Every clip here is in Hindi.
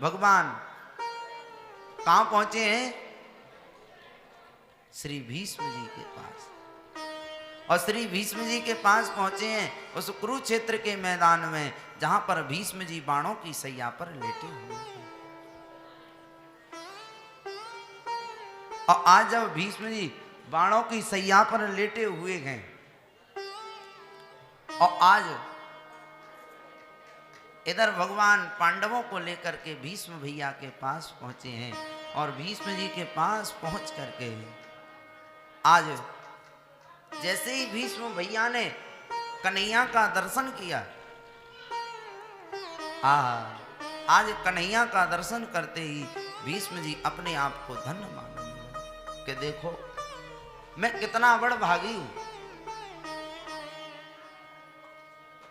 भगवान कहां पहुंचे हैं? श्री भीष्म जी के पास। और श्री भीष्म जी के पास पहुंचे हैं उस कुरुक्षेत्र के मैदान में, जहां पर भीष्म जी बाणों की सैया पर लेटे हुए हैं। और आज जब भीष्म जी बाणों की सैया पर लेटे हुए हैं और आज इधर भगवान पांडवों को लेकर के भीष्म भैया के पास पहुंचे हैं, और भीष्म जी के पास पहुंच करके आज जैसे ही भीष्म भैया ने कन्हैया का दर्शन किया, आज कन्हैया का दर्शन करते ही भीष्म जी अपने आप को धन्य मानेंगे कि देखो मैं कितना बड़ भागी हूं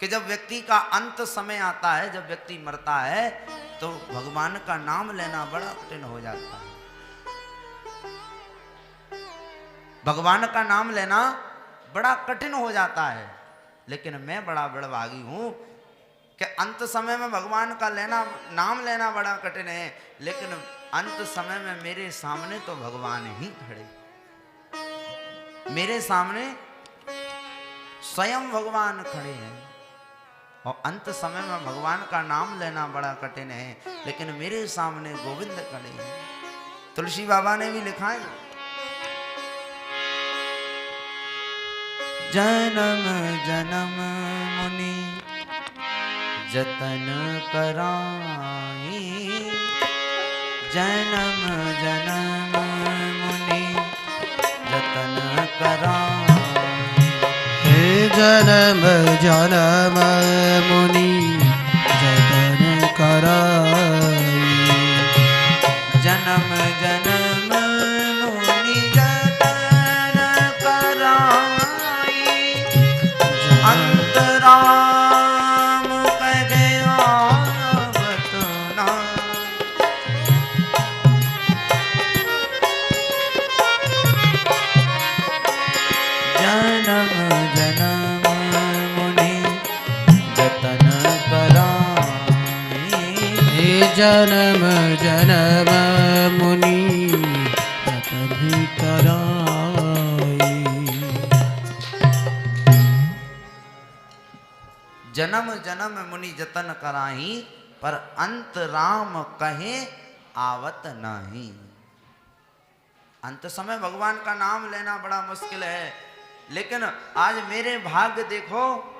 कि जब व्यक्ति का अंत समय आता है, जब व्यक्ति मरता है तो भगवान का नाम लेना बड़ा कठिन हो जाता है। भगवान का नाम लेना बड़ा कठिन हो जाता है, लेकिन मैं बड़ा बड़भागी हूं कि अंत समय में भगवान का नाम लेना बड़ा कठिन है, लेकिन अंत समय में मेरे सामने तो भगवान ही खड़े, मेरे सामने स्वयं भगवान खड़े हैं। और अंत समय में भगवान का नाम लेना बड़ा कठिन है, लेकिन मेरे सामने गोविंद खड़े हैं। तुलसी बाबा ने भी लिखा है, जन्म जन्म मुनि जतन कराई, जन्म जन्म मुनि जतन कराई। जन्म जन्म मुनि जतन कराई, जन्म जन्म मुनि जतन कराई, अंतराम कहे आवत ना। जन्म जन्म मुनि जतन कराई, जन्म जन्म मुनि जतन कराई। जन्म जन्म मुनि जतन कराही, पर अंत राम कहे आवत नहीं। अंत समय भगवान का नाम लेना बड़ा मुश्किल है, लेकिन आज मेरे भाग्य देखो,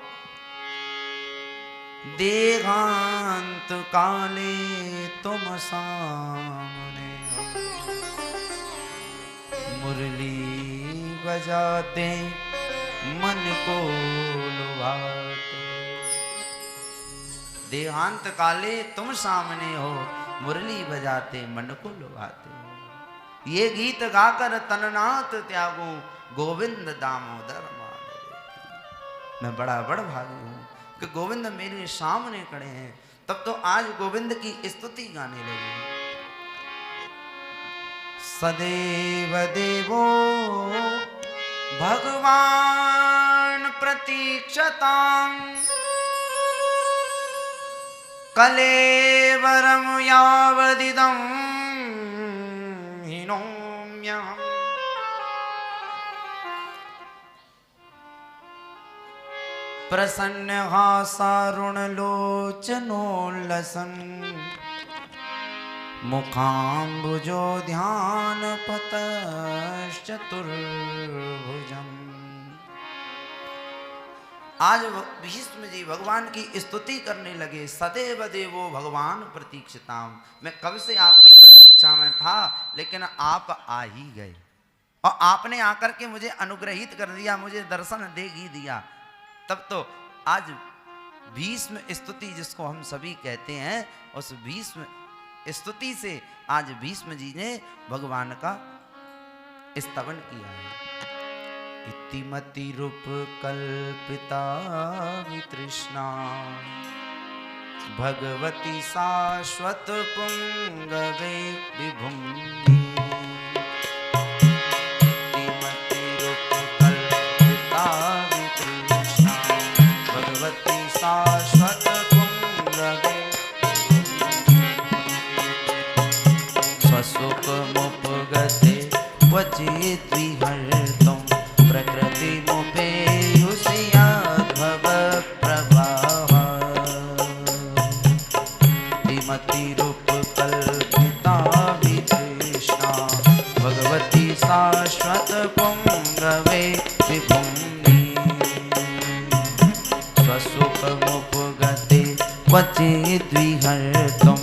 देहांत काले तुम सामने हो, मुरली बजाते मन को लुभाते। देहांत काले तुम सामने हो, मुरली बजाते मन को लुभाते। ये गीत गाकर तननाथ त्यागूं, गोविंद दामोदर मान। मैं बड़ा बड़ भागी हूं कि गोविंद मेरे सामने खड़े हैं। तब तो आज गोविंद की स्तुति गाने लगे। सदैव देवो भगवान प्रतीक्षताम्, कलेवरम यावदिदं हिनोम्यहम्। प्रसन्न हासारुण लोचनोल्लसन, मुखाम्बुजो ध्यान पतश्चतुर्भुजम्। आज भीष्म जी भगवान की स्तुति करने लगे। सदैव देवो भगवान प्रतीक्षिताम, मैं कब से आपकी प्रतीक्षा में था, लेकिन आप आ ही गए और आपने आकर के मुझे अनुग्रहित कर दिया, मुझे दर्शन दे ही दिया। तब तो आज भीष्म स्तुति जिसको हम सभी कहते हैं, उस भीष्म स्तुति से आज भीष्म जी ने भगवान का स्तवन किया है। इतिमति रूप कल्पिता वितृष्णा, भगवती शाश्वत पुंगवे विभुम्नि। इतिमति रूप कल्पिता वितृष्णा, भगवती शाश्वत पुंगवे विभुम्नि। मति रूप कल्पिता वितृष्णा भगवती शाश्वत पुंगवे विभुम्नि स्वसुखमुपगते क्वचिद्विहर्तुं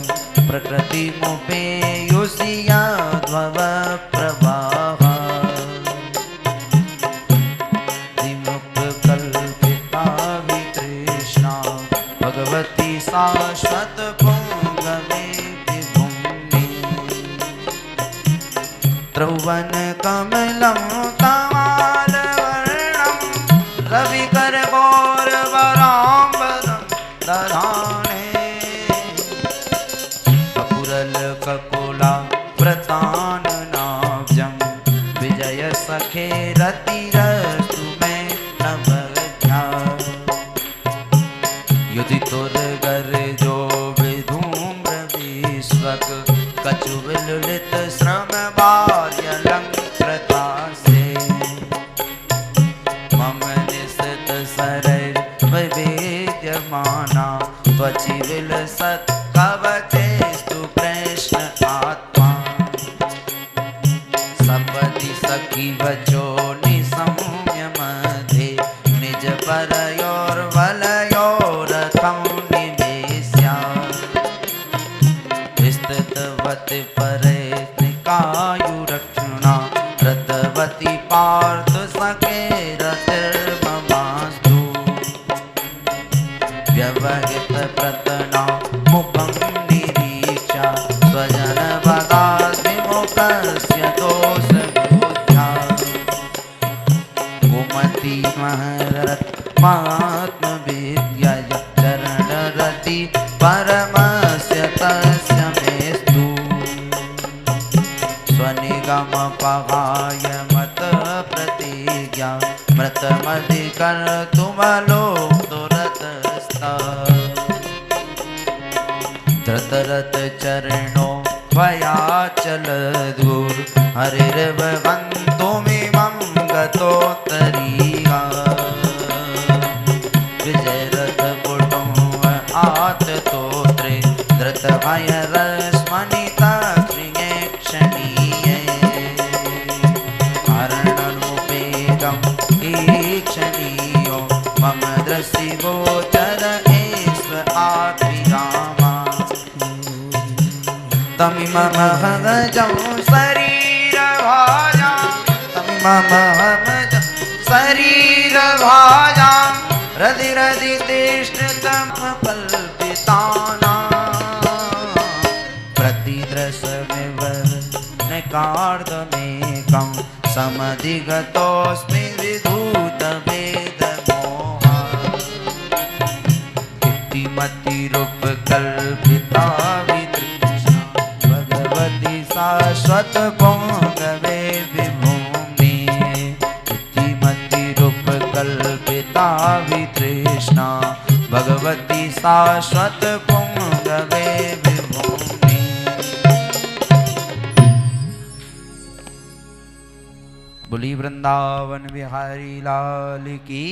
प्रकृतिमुपेयुषि यद्भव प्रवाह विमुक्तकल्पिता वितृष्णा भगवती शाश्वत पुंगवे विभुम्नि ध्रुवन कमलं तमालवर्णं रविकर गौरवराम्बरं दधाने कपुरल ककुला व्रताननाब्जं विजय सखे रतिरस्तु मे नवज्ञा युधितुर्गर जो विधूम्र विश्वक कछु विलुलित श्रम बाल्यलंकृता से मम निसत सरल विवेद्यमाना त्वचि विलसत कवचेस्तु कृष्ण आत्मा सपदि सखी वचो निसंयम मध्ये निज परयोर्वलयोरथं निवेश्य स्थितवति परे निकायुरक्षणा रतवती पार्थ सखे रतिर्ममास्तु व्यवहित प्रतना मुखं निरीक्ष्य स्वजन भगाद्विमुखस्य दोषबुद्ध्या कुमति महरत महात्मविद्यया चरणरति परमस्य तस्य मेस्तु स्वनिगमपहाय मत प्रतिज्ञा मृतमधिकर्तुमलोक्तुरतस्तः धृतरथ चरणो भयाचलधूर हरिर्भवन्तुमिमं गतोत्तरीया विजयरथ कुटुम्ब आततोत्रे धृतभयरश्मनितक्रिये क्षणीये हरणनुपेदं ईक्षणीयो मम दृशिगोचर एष्व आत्मिरामा तमिममहमजं शरीरभाजां तमिममहमजं शरीरभाजां रधिरधितिष्ठितं कल्पितानां प्रतिदृशविवर्णकार्धमेकं समधिगतोऽस्मि विधूतभेदमोहा इतिमतिरूपकल्पिता वितृष्णा भगवती शाश्वत पुंगवे विभूमि इतिमतिरूपकल्पिता वितृष्णा भगवती शाश्वत पुंगवे विभूमि। बोली वृंदावन बिहारी लाल की।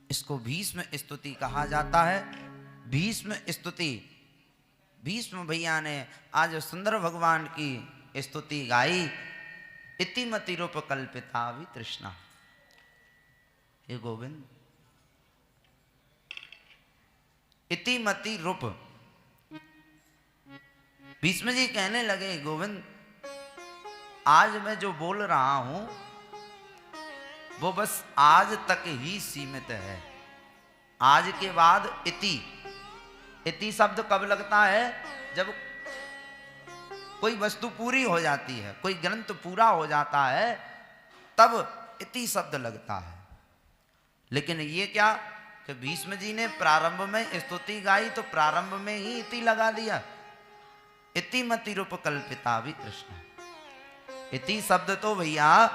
इसको भीष्म स्तुति कहा जाता है। भीष्म स्तुति, भीष्म भैया ने आज सुंदर भगवान की स्तुति गाई। इतिमति रूप कल्पिता वितृष्णा। हे गोविंद, इतिमति रूप। भीष्म जी कहने लगे, गोविंद आज मैं जो बोल रहा हूं वो बस आज तक ही सीमित है। आज के बाद इति, इति शब्द कब लगता है? जब कोई वस्तु पूरी हो जाती है, कोई ग्रंथ पूरा हो जाता है, तब इति शब्द लगता है। लेकिन ये क्या कि भीष्म जी ने प्रारंभ में स्तुति गाई तो प्रारंभ में ही इति लगा दिया। इतिमति रूप कल्पिता वितृष्णा। इति शब्द तो भैया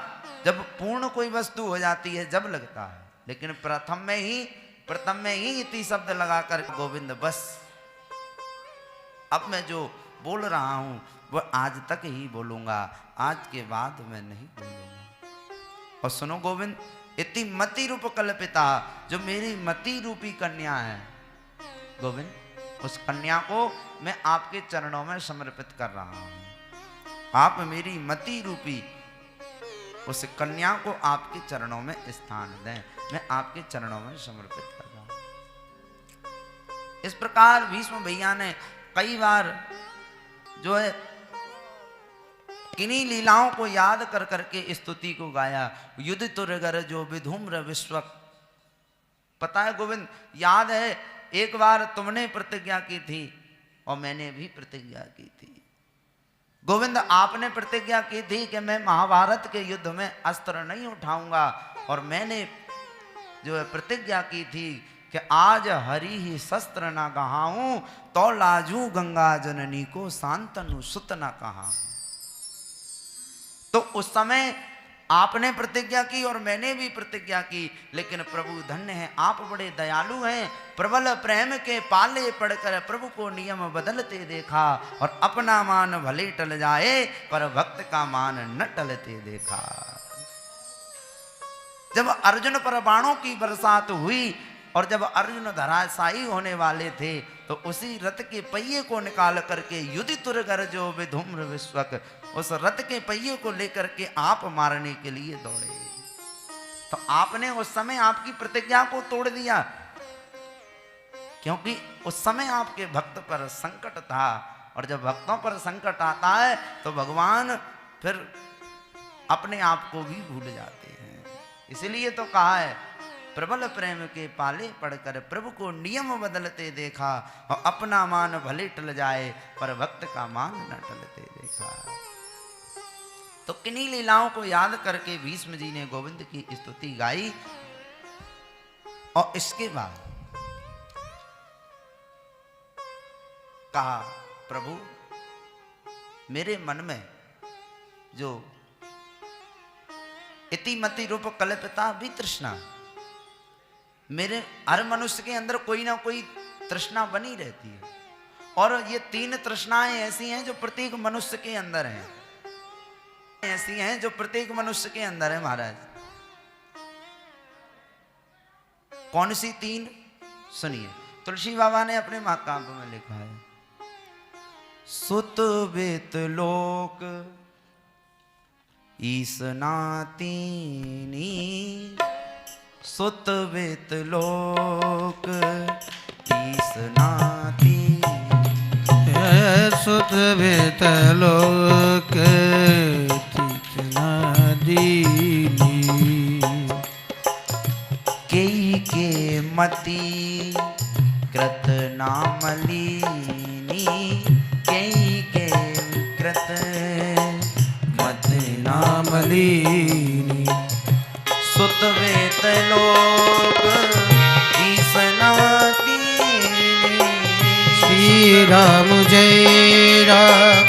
जब पूर्ण कोई वस्तु हो जाती है जब लगता है, लेकिन प्रथम में ही इति शब्द लगाकर गोविंद बस अब मैं जो बोल रहा हूं वो आज तक ही बोलूंगा, आज के बाद मैं नहीं बोलूंगा। और सुनो गोविंद, इति मति रूप कल्पिता, जो मेरी मति रूपी कन्या है गोविंद, उस कन्या को मैं आपके चरणों में समर्पित कर रहा हूं। आप मेरी मति रूपी उस कन्या को आपके चरणों में स्थान दें, मैं आपके चरणों में समर्पित कर रहा हूं। इस प्रकार भीष्म भैया ने कई बार जो है किन्हीं लीलाओं को याद कर करके स्तुति को गाया। युद्ध तुरगर जो विधूम्र विश्वक। पता है गोविंद, याद है एक बार तुमने प्रतिज्ञा की थी और मैंने भी प्रतिज्ञा की थी। गोविंद, आपने प्रतिज्ञा की थी कि मैं महाभारत के युद्ध में अस्त्र नहीं उठाऊंगा, और मैंने जो है प्रतिज्ञा की थी कि आज हरि ही शस्त्र ना कहाऊं, तो लाजू गंगा जननी को शांतनु सुत ना कहा। तो उस समय आपने प्रतिज्ञा की और मैंने भी प्रतिज्ञा की, लेकिन प्रभु धन्य है, आप बड़े दयालु हैं। प्रबल प्रेम के पाले पड़कर प्रभु को नियम बदलते देखा, और अपना मान भले टल जाए पर भक्त का मान न टलते देखा। जब अर्जुन पर बाणों की बरसात हुई और जब अर्जुन धराशायी होने वाले थे, तो उसी रथ के पहिए को निकाल करके युधितुर गर्जो विधूम्र विश्वक, उस रथ के पहिए को लेकर के आप मारने के लिए दौड़े। तो आपने उस समय आपकी प्रतिज्ञा को तोड़ दिया, क्योंकि उस समय आपके भक्त पर संकट था, और जब भक्तों पर संकट आता है तो भगवान फिर अपने आप को भी भूल जाते हैं। इसलिए तो कहा है, प्रबल प्रेम के पाले पड़कर प्रभु को नियम बदलते देखा, और अपना मान भले टल जाए पर भक्त का मान न टलते देखा। तो किन्हीं लीलाओं को याद करके भीष्म जी ने गोविंद की स्तुति गाई, और इसके बाद कहा, प्रभु मेरे मन में जो इतिमति रूप कल्पिता भी तृष्णा, मेरे हर मनुष्य के अंदर कोई ना कोई तृष्णा बनी रहती है, और ये 3 तृष्णाएं ऐसी हैं जो प्रत्येक मनुष्य के अंदर हैं, ऐसी हैं जो प्रत्येक मनुष्य के अंदर है। महाराज कौन सी 3? सुनिए, तुलसी बाबा ने अपने महाकाव्य में लिखा है, सुत वेत लोक ईसनातीनी, सुत वेत लोक ईसनाती, सुत वेत लोक दीनी, केई के मति कृत नामलीनी, केई के कृत मत नामलीनी, सुत वेत लोक ईसनातीनी। श्री राम जय राम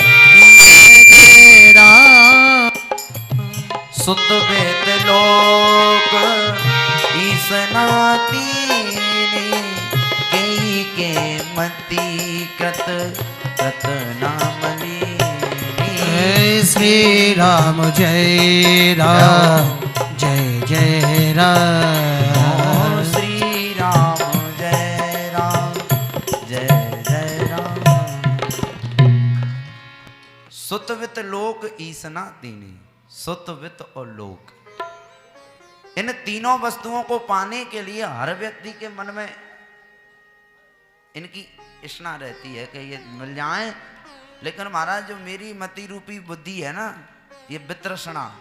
जय राम, सुत वेत लोक ईसनातीनी, केई के मति कृत कृत नामलीनी। श्री राम जय राम जय जय राम, श्री राम जय राम जय जय राम। सुतवित लोक ईसनातीनी, सुतवित और लोक, इन तीनों वस्तुओं को पाने के लिए हर व्यक्ति के मन में इनकी इच्छा रहती है कि ये मिल जाए, लेकिन महाराज जो मेरी मति रूपी बुद्धि है ना, ये वितृष्णा,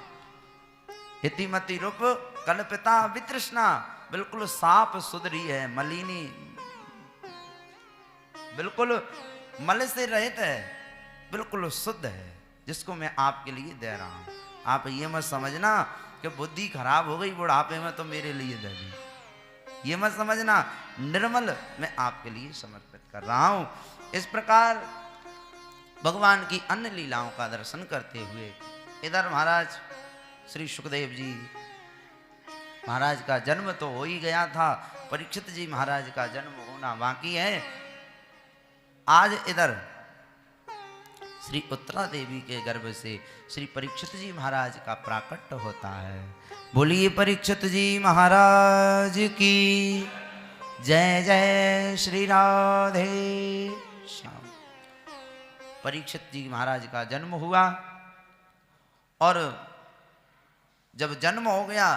इतिमति रूप कल्पिता वितृष्णा बिल्कुल साफ सुधरी है, मलिनी, बिल्कुल मल से रहित है, बिल्कुल शुद्ध है, जिसको मैं आपके लिए दे रहा हूं। आप ये मत समझना कि बुद्धि खराब हो गई बुढ़ापे में तो मेरे लिए दे दी, ये मत समझना, निर्मल मैं आपके लिए समर्पित कर रहा हूं। इस प्रकार भगवान की अन्य लीलाओं का दर्शन करते हुए इधर महाराज श्री सुखदेव जी महाराज का जन्म तो हो ही गया था, परीक्षित जी महाराज का जन्म होना बाकी है। आज इधर श्री उत्तरा देवी के गर्भ से श्री परीक्षित जी महाराज का प्राकट्य होता है। बोलिए परीक्षित जी महाराज की, जय जय श्री राधे श्याम। परीक्षित जी महाराज का जन्म हुआ और जब जन्म हो गया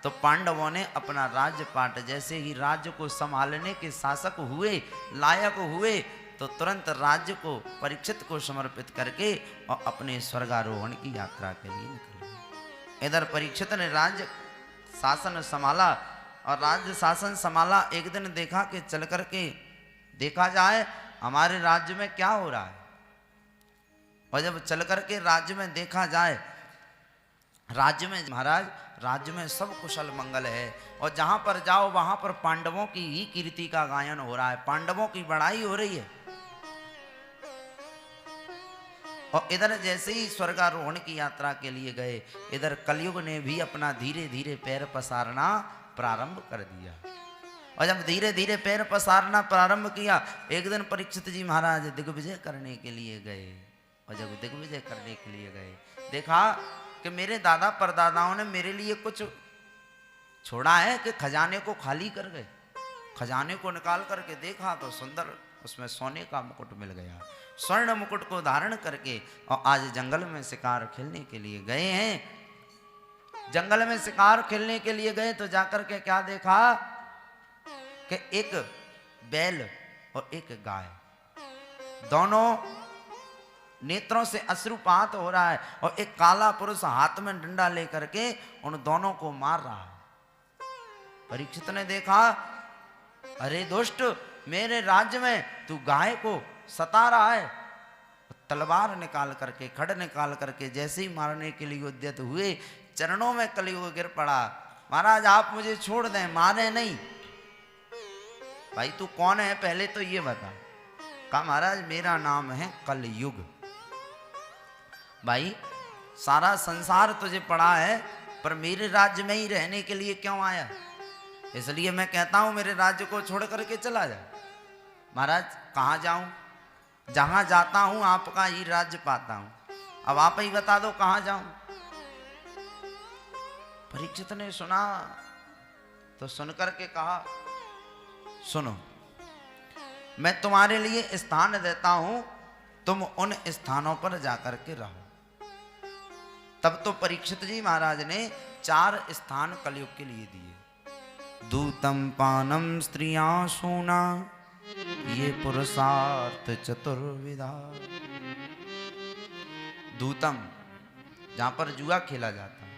तो पांडवों ने अपना राज्य पाट, जैसे ही राज्य को संभालने के शासक हुए, लायक हुए, तो तुरंत राज्य को परीक्षित को समर्पित करके और अपने स्वर्गारोहण की यात्रा के लिए निकले। इधर परीक्षित ने राज्य शासन संभाला और राज्य शासन संभाला। एक दिन देखा कि चल करके देखा जाए हमारे राज्य में क्या हो रहा है, और जब चल करके राज्य में देखा जाए, राज्य में महाराज राज्य में सब कुशल मंगल है, और जहां पर जाओ वहां पर पांडवों की ही कीर्ति का गायन हो रहा है, पांडवों की बड़ाई हो रही है। और इधर जैसे ही स्वर्गारोहण की यात्रा के लिए गए, इधर कलयुग ने भी अपना धीरे धीरे पैर पसारना प्रारंभ कर दिया। और जब धीरे धीरे पैर पसारना प्रारंभ किया, एक दिन परीक्षित जी महाराज दिग्विजय करने के लिए गए, और जब दिग्विजय करने के लिए गए, देखा कि मेरे दादा परदादाओं ने मेरे लिए कुछ छोड़ा है कि खजाने को खाली कर गए। खजाने को निकाल करके देखा तो सुंदर उसमें सोने का मुकुट मिल गया। स्वर्ण मुकुट को धारण करके और आज जंगल में शिकार खेलने के लिए गए हैं। जंगल में शिकार खेलने के लिए गए तो जाकर के क्या देखा कि एक बैल और एक गाय, दोनों नेत्रों से अश्रुपात हो रहा है, और एक काला पुरुष हाथ में डंडा लेकर के उन दोनों को मार रहा है। परीक्षित ने देखा, अरे दुष्ट, मेरे राज्य में तू गाय को सता रहा है। तलवार निकाल करके, खड़ निकाल करके जैसे ही मारने के लिए उद्यत हुए, चरणों में कलयुग गिर पड़ा। महाराज आप मुझे छोड़ दें, मारे नहीं। भाई तू कौन है पहले तो ये बता। कहा महाराज मेरा नाम है कलयुग। भाई सारा संसार तुझे पड़ा है, पर मेरे राज्य में ही रहने के लिए क्यों आया? इसलिए मैं कहता हूं मेरे राज्य को छोड़ करके चला जा। महाराज कहाँ जाऊं? जहां जाता हूं आपका ही राज्य पाता हूं, अब आप ही बता दो कहां जाऊं। परीक्षित ने सुना तो सुन करके कहा, सुनो मैं तुम्हारे लिए स्थान देता हूं, तुम उन स्थानों पर जाकर के रहो। तब तो परीक्षित जी महाराज ने 4 स्थान कलयुग के लिए दिए। दूतम पानम स्त्रियां सूना, ये पुरुषार्थ चतुर्विधा। दूतम जहां पर जुआ खेला जाता है,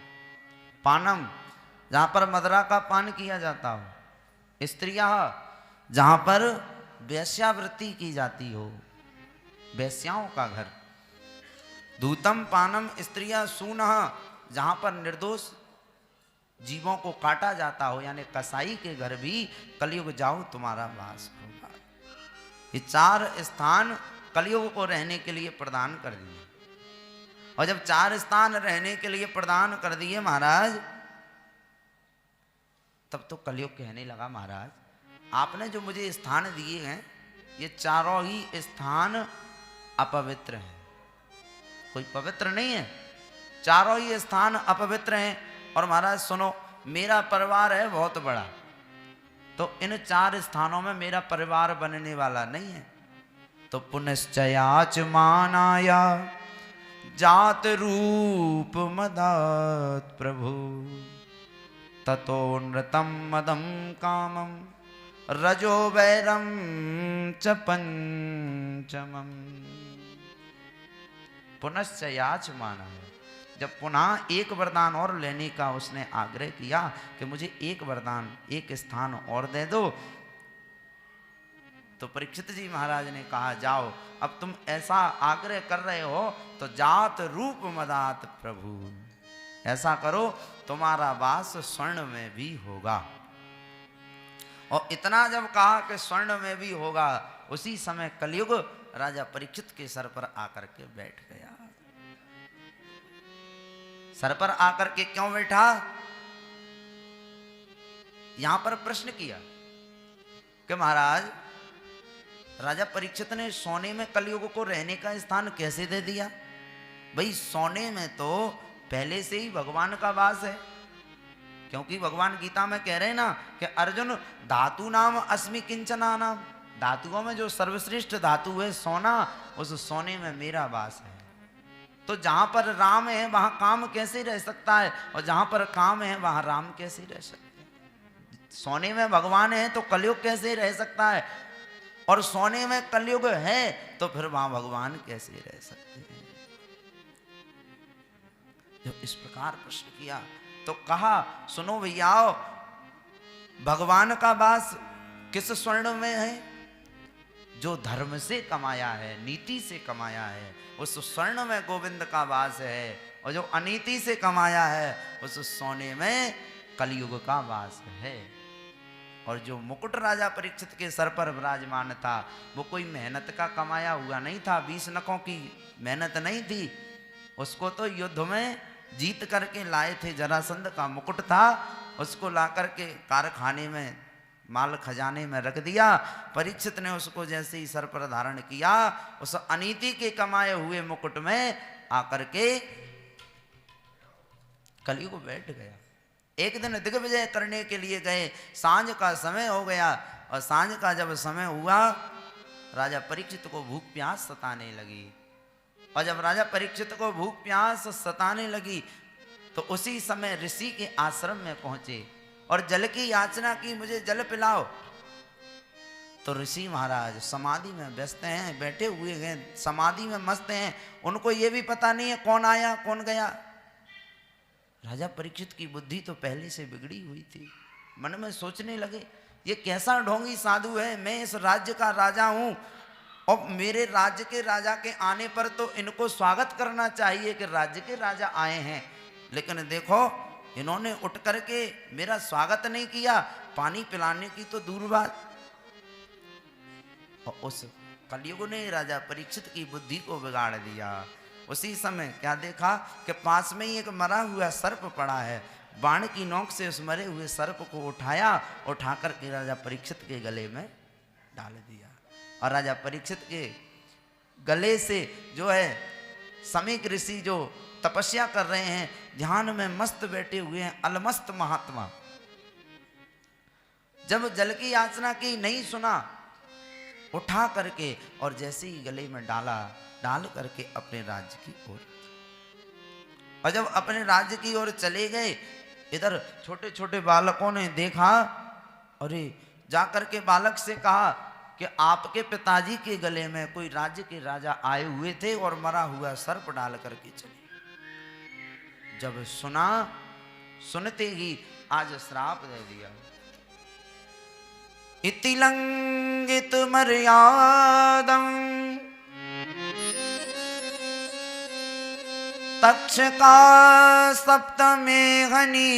पानम जहां पर मदरा का पान किया जाता हो, स्त्रियां जहां पर वेश्यावृत्ति की जाती हो, वेश्याओं का घर। दूतम पानम स्त्रियां सूनः, जहां पर निर्दोष जीवों को काटा जाता हो, यानी कसाई के घर भी कलयुग जाओ तुम्हारा वास होगा। ये 4 स्थान कलयुग को रहने के लिए प्रदान कर दिए। और जब 4 स्थान रहने के लिए प्रदान कर दिए महाराज, तब तो कलयुग कहने लगा, महाराज आपने जो मुझे स्थान दिए हैं, ये चारों ही स्थान अपवित्र हैं, कोई पवित्र नहीं है। चारों ही स्थान अपवित्र हैं। और महाराज सुनो, मेरा परिवार है बहुत बड़ा, तो इन 4 स्थानों में मेरा परिवार बनने वाला नहीं है। तो पुनश्चयाच मानाया जात रूप मदात प्रभु, ततो नृतम मदम कामम रजो वैरम च पंचमम। पुनश्च याच माना है, जब पुनः एक वरदान और लेने का उसने आग्रह किया कि मुझे एक वरदान, एक स्थान और दे दो, तो परीक्षित जी महाराज ने कहा, जाओ अब तुम ऐसा आग्रह कर रहे हो तो जात रूप मदात प्रभु, ऐसा करो तुम्हारा वास स्वर्ण में भी होगा। और इतना जब कहा कि स्वर्ण में भी होगा, उसी समय कलयुग राजा परीक्षित के सर पर आकर के बैठ गया। सर पर आकर के क्यों बैठा? यहां पर प्रश्न किया कि महाराज राजा परीक्षित ने सोने में कलयुग को रहने का स्थान कैसे दे दिया? भाई सोने में तो पहले से ही भगवान का वास है, क्योंकि भगवान गीता में कह रहे हैं ना कि अर्जुन धातु नाम अस्मि किंचना नाम, धातुओं में जो सर्वश्रेष्ठ धातु है सोना, उस सोने में मेरा वास है। तो जहां पर राम है वहां काम कैसे रह सकता है, और जहां पर काम है वहां राम कैसे रह सकते हैं। सोने में भगवान है तो कलयुग कैसे रह सकता है, और सोने में कलयुग है तो फिर वहां भगवान कैसे रह सकते हैं। जब इस प्रकार प्रश्न किया तो कहा सुनो भैयाओ, भगवान का वास किस स्वर्ण में है, जो धर्म से कमाया है, नीति से कमाया है, उस स्वर्ण में गोविंद का वास है, और जो अनीति से कमाया है उस सोने में कलयुग का वास है। और जो मुकुट राजा परीक्षित के सर पर विराजमान था वो कोई मेहनत का कमाया हुआ नहीं था, 20 नखों की मेहनत नहीं थी, उसको तो युद्ध में जीत करके लाए थे। जरासंध का मुकुट था, उसको ला करके कारखाने में माल खजाने में रख दिया। परीक्षित ने उसको जैसे ही सर पर धारण किया, उस अनीति के कमाए हुए मुकुट में आकर के कलयुग बैठ गया। एक दिन दिग्विजय करने के लिए गए, सांझ का समय हो गया, और सांझ का जब समय हुआ राजा परीक्षित को भूख प्यास सताने लगी। और जब राजा परीक्षित को भूख प्यास सताने लगी तो उसी समय ऋषि के आश्रम में पहुंचे और जल की याचना की, मुझे जल पिलाओ। तो ऋषि महाराज समाधि में व्यस्त हैं, बैठे हुए हैं, समाधि में मस्त हैं, उनको ये भी पता नहीं है कौन आया कौन गया। राजा परीक्षित की बुद्धि तो पहले से बिगड़ी हुई थी, मन में सोचने लगे ये कैसा ढोंगी साधु है, मैं इस राज्य का राजा हूं और मेरे राज्य के राजा के आने पर तो इनको स्वागत करना चाहिए कि राज्य के राजा आए हैं, लेकिन देखो इन्होंने उठ करके मेरा स्वागत नहीं किया, पानी पिलाने की तो दूर बात। और उस कलयुग ने राजा परीक्षित की बुद्धि को बिगाड़ दिया। उसी समय क्या देखा कि पास में ही एक मरा हुआ सर्प पड़ा है, बाण की नोक से उस मरे हुए सर्प को उठाया, उठा करके राजा परीक्षित के गले में डाल दिया। और राजा परीक्षित के गले से जो है समीक ऋषि जो तपस्या कर रहे हैं, ध्यान में मस्त बैठे हुए हैं, अलमस्त महात्मा, जब जल की याचना की नहीं सुना, उठा करके और जैसे ही गले में डाला, डाल करके अपने राज्य की ओर, और जब अपने राज्य की ओर चले गए, इधर छोटे छोटे बालकों ने देखा, अरे जाकर के बालक से कहा कि आपके पिताजी के गले में कोई राज्य के राजा आए हुए थे और मरा हुआ सर्प डाल करके चले। जब सुना, सुनते ही आज श्राप दे दिया। इति लंघित मर्यादं तक्षका सप्तमे हनि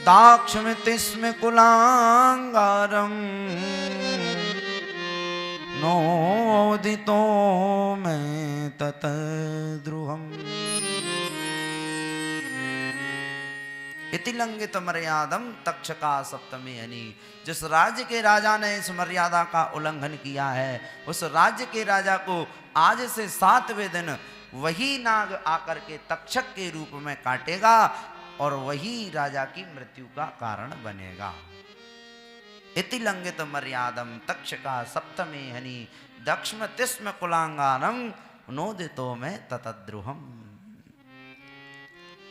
दाक्षमितिस्म कुलांगारम नोदितो मैं ततद्रुहम्। इति लंघित मर्यादम तक्षका सप्तमे हनि, जिस राज्य के राजा ने इस मर्यादा का उल्लंघन किया है, उस राज्य के राजा को आज से 7वें दिन वही नाग आकर के तक्षक के रूप में काटेगा और वही राजा की मृत्यु का कारण बनेगा। इति लंघित मर्यादम तक्षका सप्तमे हनि दक्ष्म तिस्म कुलांगारम नोदितो में ततद्रुहम्।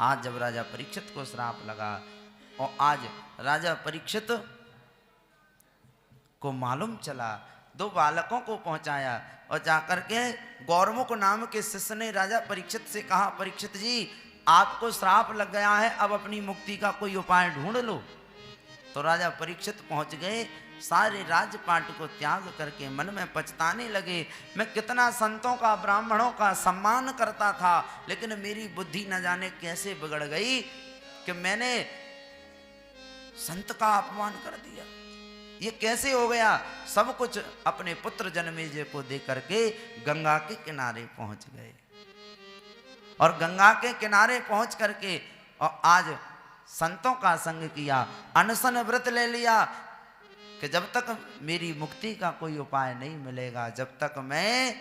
आज जब राजा परीक्षित को श्राप लगा और आज राजा परीक्षित को मालूम चला, 2 बालकों को पहुंचाया और जाकर के गौरमुख नाम के शिष्य ने राजा परीक्षित से कहा, परीक्षित जी आपको श्राप लग गया है, अब अपनी मुक्ति का कोई उपाय ढूंढ लो। तो राजा परीक्षित पहुंच गए, सारे राजपाट को त्याग करके मन में पछताने लगे, मैं कितना संतों का ब्राह्मणों का सम्मान करता था, लेकिन मेरी बुद्धि न जाने कैसे बिगड़ गई कि मैंने संत का अपमान कर दिया। ये कैसे हो गया? सब कुछ अपने पुत्र जन्मेजय को दे करके गंगा के किनारे पहुंच गए और गंगा के किनारे पहुंच करके और आज संतों का संग किया, अनशन व्रत ले लिया कि जब तक मेरी मुक्ति का कोई उपाय नहीं मिलेगा, जब तक मैं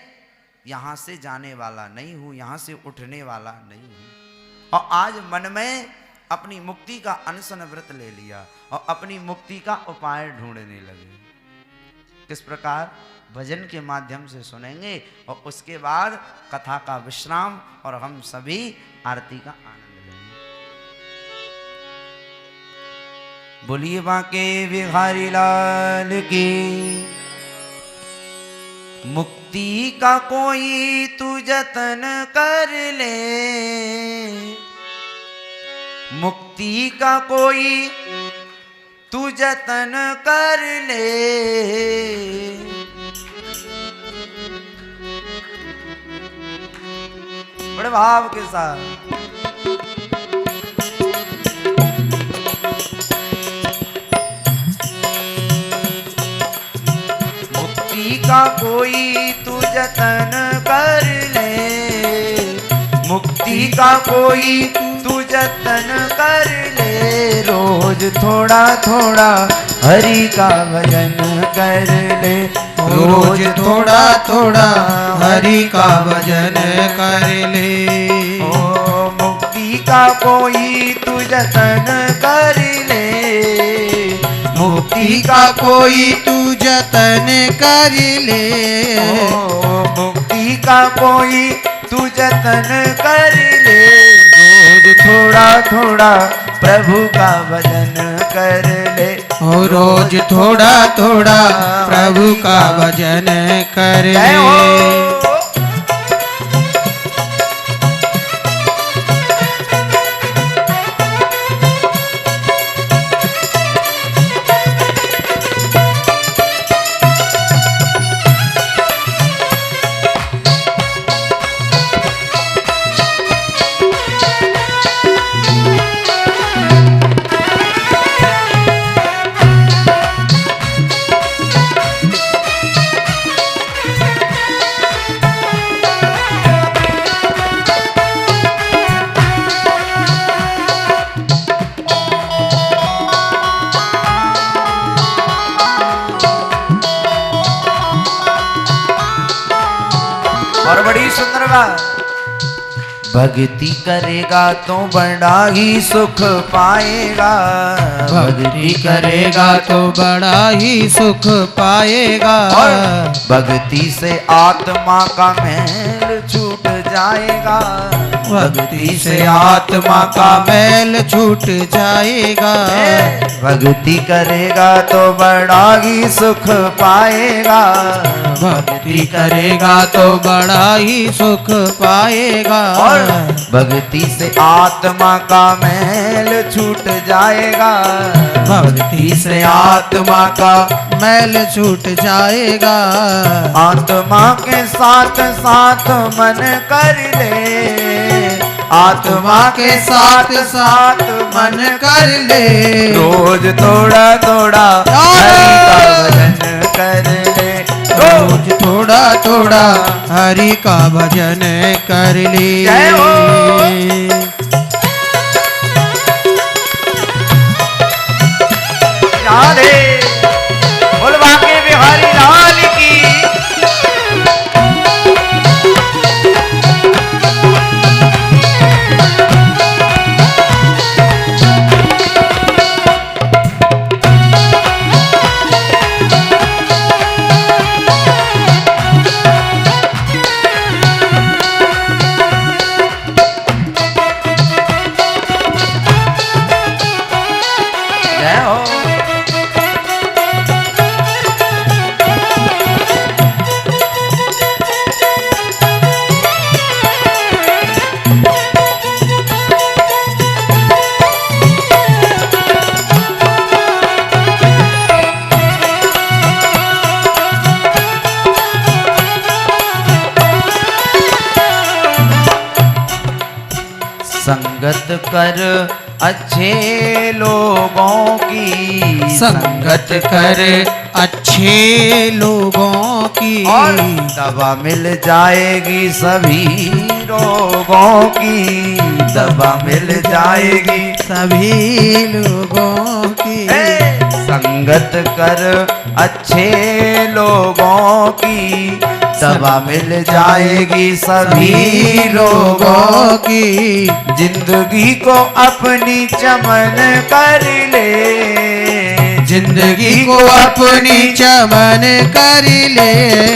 यहां से जाने वाला नहीं हूं, यहां से उठने वाला नहीं हूं। और आज मन में अपनी मुक्ति का अनशन व्रत ले लिया और अपनी मुक्ति का उपाय ढूंढने लगे। किस प्रकार? भजन के माध्यम से सुनेंगे और उसके बाद कथा का विश्राम और हम सभी आरती का आनंद लेंगे। बोलिए बांके बिहारी लाल की। मुक्ति का कोई तू जतन कर ले, मुक्ति का कोई तू जतन कर ले, बड़े भाव के साथ। मुक्ति का कोई तू जतन कर ले, मुक्ति का कोई तू जतन कर ले, रोज थोड़ा थोड़ा हरि का भजन कर ले, रोज थोड़ा थोड़ा हरि का भजन कर ले। ओ मुक्ति का कोई तू जतन कर ले, मुक्ति का कोई तू जतन कर ले, ओ मुक्ति का कोई तू जतन कर ले, रोज थोड़ा थोड़ा प्रभु का भजन कर ले, ओ रोज थोड़ा थोड़ा प्रभु का भजन कर ले। और बड़ी सुंदर बात, भक्ति करेगा तो बड़ा ही सुख पाएगा, भक्ति करेगा तो बड़ा ही सुख पाएगा, और भक्ति से आत्मा का मैल छूट जाएगा, भक्ति से आत्मा का मैल छूट जाएगा, भक्ति करेगा तो बड़ा ही सुख पाएगा, भक्ति करेगा तो बड़ा ही सुख पाएगा, और भक्ति से आत्मा का मैल छूट जाएगा, भक्ति से आत्मा का मैल छूट जाएगा, आत्मा के साथ साथ मन कर ले, आत्मा के साथ साथ मन कर ले, रोज थोड़ा थोड़ा हरि का भजन कर ले, रोज थोड़ा थोड़ा हरि का भजन कर ले। जय हो। राधे बोल बांके बिहारी लाल की। जय हो। संगत कर अच्छे लोगों की, संगत कर अच्छे लोगों की, और दवा मिल जाएगी सभी रोगों की, दवा मिल जाएगी सभी लोगों की। संगत कर अच्छे लोगों की, दवा मिल जाएगी सभी रोगों की, जिंदगी को अपनी चमन कर ले, जिंदगी को अपनी चमन कर ले।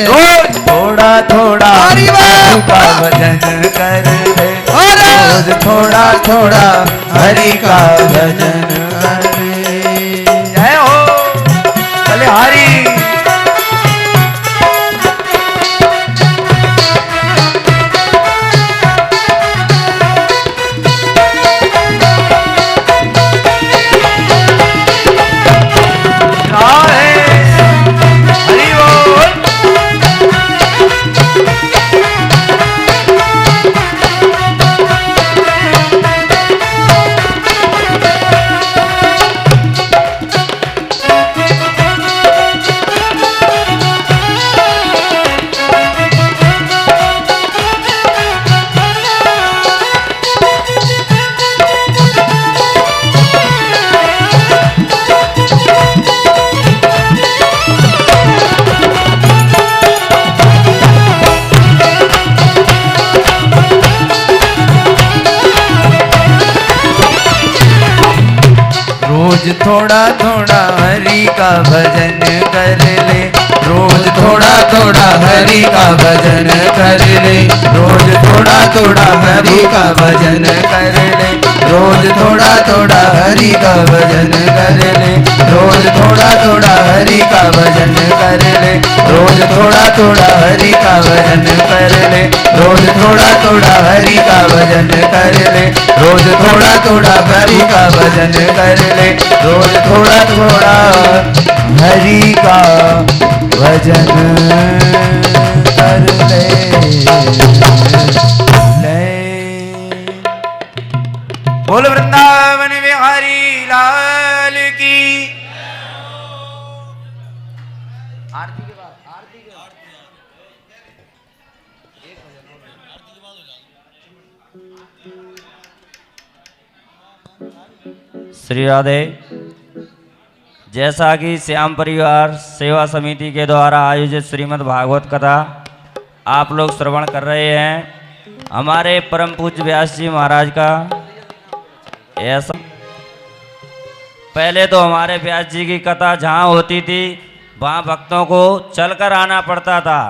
रोज थोड़ा थोड़ा हरि प्रभु का भजन कर ले, रोज थोड़ा थोड़ा हरि का भजन कर ले। जय हो बलिहारी। रोज थोड़ा थोड़ा हरि का भजन कर ले, रोज थोड़ा थोड़ा हरि का भजन कर ले, रोज थोड़ा थोड़ा हरि का भजन कर ले, रोज थोड़ा थोड़ा हरि का भजन कर ले, रोज थोड़ा थोड़ा हरि का भजन कर ले, रोज थोड़ा थोड़ा हरि का भजन कर ले, रोज थोड़ा थोड़ा हरि का भजन कर ले, रोज थोड़ा थोड़ा हरि का भजन कर ले, रोज थोड़ा थोड़ा हरि का भजन कर ले। बोल वृंदावन बिहारी लाल की। आरती के बाद श्री राधे। जैसा कि श्याम परिवार सेवा समिति के द्वारा आयोजित श्रीमद् भागवत कथा आप लोग श्रवण कर रहे हैं, हमारे परम पूज्य व्यास जी महाराज का ऐसा पहले तो हमारे व्यास जी की कथा जहाँ होती थी वहाँ भक्तों को चलकर आना पड़ता था,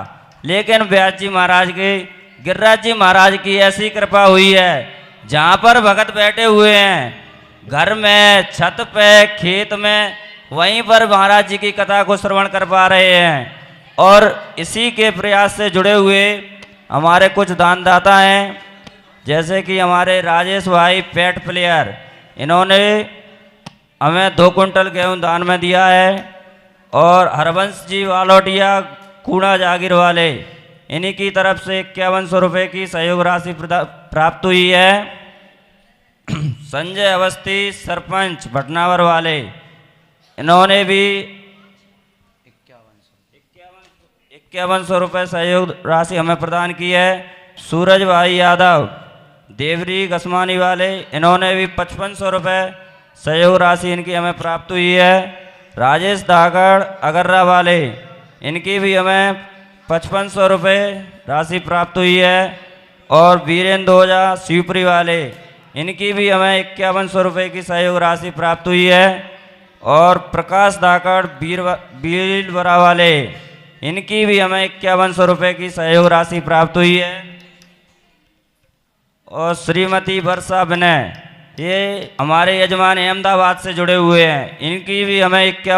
लेकिन व्यास जी महाराज के गिरिराज जी महाराज की ऐसी कृपा हुई है जहाँ पर भगत बैठे हुए हैं, घर में, छत पे, खेत में, वहीं पर महाराज जी की कथा को श्रवण कर पा रहे हैं। और इसी के प्रयास से जुड़े हुए हमारे कुछ दानदाता हैं, जैसे कि हमारे राजेश भाई पेट प्लेयर, इन्होंने हमें 2 कुंटल गेहूँ दान में दिया है। और हरवंश जी वालोटिया कूड़ा जागीर वाले, इन्हीं की तरफ से 5100 रुपये की सहयोग राशि प्राप्त हुई है। संजय अवस्थी सरपंच भटनावर वाले, इन्होंने भी 5100 रुपये सहयोग राशि हमें प्रदान की है। सूरज भाई यादव देवरी गसमानी वाले, इन्होंने भी 5500 रुपये सहयोग राशि इनकी हमें प्राप्त हुई है। राजेश धाकड़ अगर्रा वाले, इनकी भी हमें 5500 रुपये राशि प्राप्त हुई है। और वीरेंद्र ओझा शिवपुरी वाले, इनकी भी हमें 5100 रुपये की सहयोग राशि प्राप्त हुई है। और प्रकाश धाकड़ बीरबरा वाले, इनकी भी हमें 5100 रुपये की सहयोग राशि प्राप्त हुई है। और श्रीमती वर्षा विनय, ये हमारे यजमान अहमदाबाद से जुड़े हुए हैं, इनकी भी हमें 51